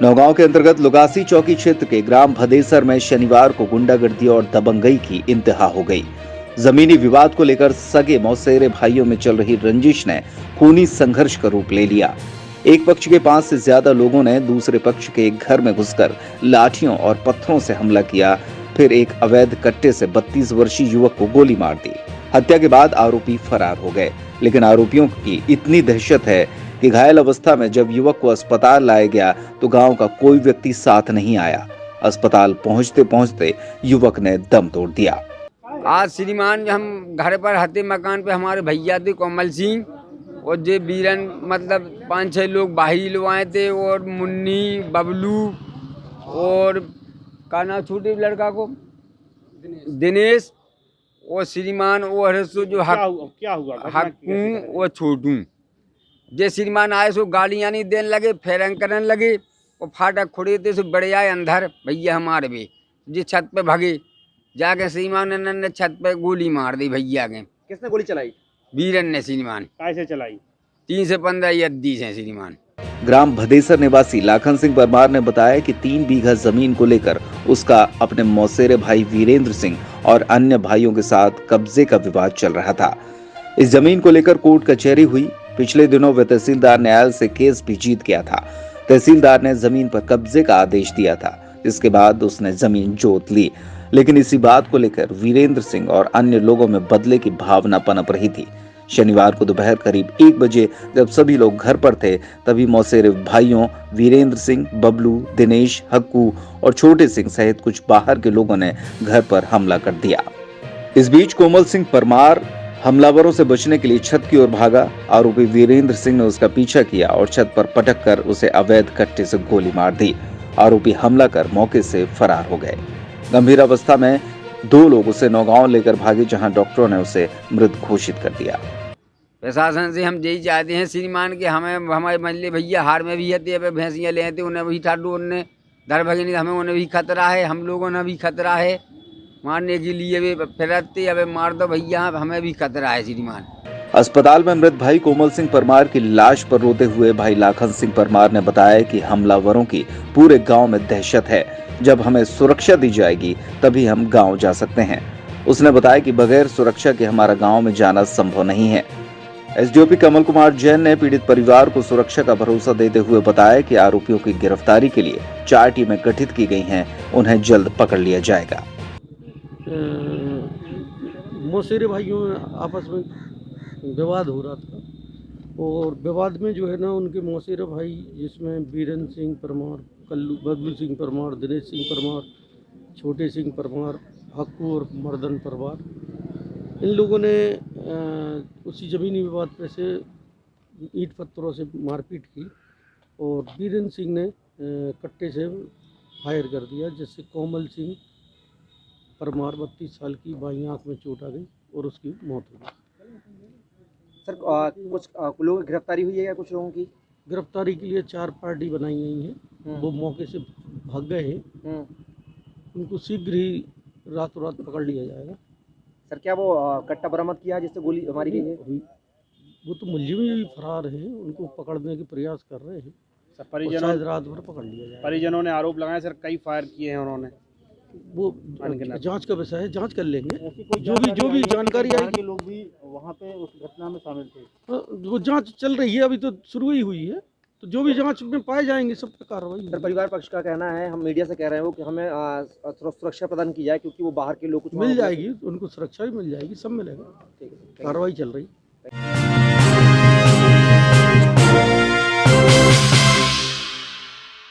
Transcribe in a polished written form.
नौगांव के अंतर्गत लुगासी चौकी क्षेत्र के ग्राम भदेसर में शनिवार को गुंडागर्दी और दबंगई की इंतहा हो गई। जमीनी विवाद को लेकर सगे मौसेरे भाइयों में चल रही रंजिश ने खूनी संघर्ष का रूप ले लिया। एक पक्ष के 5 से ज्यादा लोगों ने दूसरे पक्ष के एक घर में घुसकर लाठियों और पत्थरों से हमला किया। फिर एक अवैध कट्टे से 32 वर्षीय युवक को गोली मार दी। हत्या के बाद आरोपी फरार हो गए, लेकिन आरोपियों की इतनी दहशत है कि घायल अवस्था में जब युवक को अस्पताल लाया गया तो गांव का कोई व्यक्ति साथ नहीं आया। अस्पताल पहुंचते पहुंचते युवक ने दम तोड़ दिया। आज श्रीमान हम घर पर हते मकान पे हमारे भैया थे कोमल सिंह और जे बीरन मतलब 5-6 लोग बाहरी लोग आए थे और मुन्नी बबलू और का नाम छोटे लड़का को दिनेश और श्रीमान और जो हक्कू और छोटू जे श्रीमान आए सो गाड़ियाँ नहीं देने लगे, फेरंग करने लगे और फाटक खुड़े थे सो बड़े आए अंदर भैया हमारे भी जे छत पे भगे जाके श्रीमान ने छत पे गोली मार दी भैया के। किसने गोली चलाई? बीरन ने श्रीमान। कैसे चलाई? 3 से 15 यद्दी हैं श्रीमान। ग्राम भदेसर निवासी लाखन सिंह परमार ने बताया कि 3 बीघा जमीन को लेकर उसका अपने मौसेरे भाई वीरेंद्र सिंह और अन्य भाइयों के साथ कब्जे का विवाद चल रहा था। इस जमीन को लेकर कोर्ट कचहरी हुई। पिछले दिनों वे तहसीलदार न्यायालय से केस भी जीत गया था। तहसीलदार ने जमीन पर कब्जे का आदेश दिया था, जिसके बाद उसने जमीन जोत ली। लेकिन इसी बात को लेकर वीरेंद्र सिंह और अन्य लोगों में बदले की भावना पनप रही थी। शनिवार को दोपहर करीब 1 बजे जब सभी लोग घर पर थे, तभी मौसेरे भाइयों वीरेंद्र सिंह, बबलू, दिनेश, हक्कू और छोटे सिंह सहित कुछ बाहर के लोगों ने घर पर हमला कर दिया। इस बीच कोमल सिंह परमार हमलावरों से बचने के लिए छत की ओर भागा। आरोपी वीरेंद्र सिंह ने उसका पीछा किया और छत पर पटक कर उसे अवैध कट्टे से गोली मार दी। आरोपी हमला कर मौके से फरार हो गए। गंभीर अवस्था में 2 लोग उसे नौगांव लेकर भागे, जहां डॉक्टरों ने उसे मृत घोषित कर दिया। प्रशासन से हम यही चाहते हैं श्रीमान के हमें हमारे मल्ले भैया हार में भी है भैंसियाँ ले थे, उन्हें भी ठाडू उन्हें दर भगनी, हमें उन्हें भी खतरा है, हम लोगों ने भी खतरा है मारने के लिए भी फिरते अब मार दो भैया, हमें भी खतरा है श्रीमान। अस्पताल में मृत भाई कोमल सिंह परमार की लाश पर रोते हुए भाई लाखन सिंह परमार ने बताया कि हमलावरों की पूरे गांव में दहशत है। जब हमें सुरक्षा दी जाएगी तभी हम गांव जा सकते हैं। उसने बताया कि बगैर सुरक्षा के हमारा गांव में जाना संभव नहीं है। एसडीओपी कमल कुमार जैन ने पीड़ित परिवार को सुरक्षा का भरोसा देते हुए बताया कि आरोपियों की गिरफ्तारी के लिए 4 टीमें गठित की गई हैं, उन्हें जल्द पकड़ लिया जाएगा। मौसेरे भाइयों में आपस में विवाद हो रहा था और विवाद में जो है ना उनके मौसेरे भाई जिसमें बीरन सिंह परमार, बबलू सिंह परमार, दिनेश सिंह परमार, छोटे सिंह परमार, हक्कू और मर्दन परमार, इन लोगों ने उसी ज़मीनी विवाद पे से ईंट पत्थरों से मारपीट की और बीरन सिंह ने कट्टे से फायर कर दिया, जिससे कोमल सिंह परमार 32 साल की बाईं आंख में चोट आ गई और उसकी मौत हो गई। सर कुछ लोगों की गिरफ्तारी हुई है या कुछ लोगों की? गिरफ्तारी के लिए 4 पार्टी बनाई गई हैं, वो मौके से भाग गए हैं। उनको शीघ्र ही रातों रात पकड़ लिया जाएगा। सर क्या वो कट्टा बरामद किया जिससे गोली मारी गई है? वो तो मुलजिम ही फरार हैं, उनको पकड़ने के प्रयास कर रहे हैं। सर परिजनों रात भर पकड़ लिया जाएगा। परिजनों ने आरोप लगाया सर कई फायर किए हैं उन्होंने। वो जांच का विषय है, जांच कर लेंगे। जो भी जानकारी आएगी। लोग भी वहाँ पे उस घटना में शामिल थे। वो जांच चल रही है, अभी तो शुरू ही हुई है, तो जो भी जांच में पाए जाएंगे सब पे कार्रवाई। सर परिवार पक्ष का कहना है, हम मीडिया से कह रहे हैं कि हमें सुरक्षा प्रदान की जाए क्योंकि वो बाहर के लोग कुछ मिल जाएगी, उनको सुरक्षा भी मिल जाएगी, सब मिलेगा। कार्रवाई चल रही है।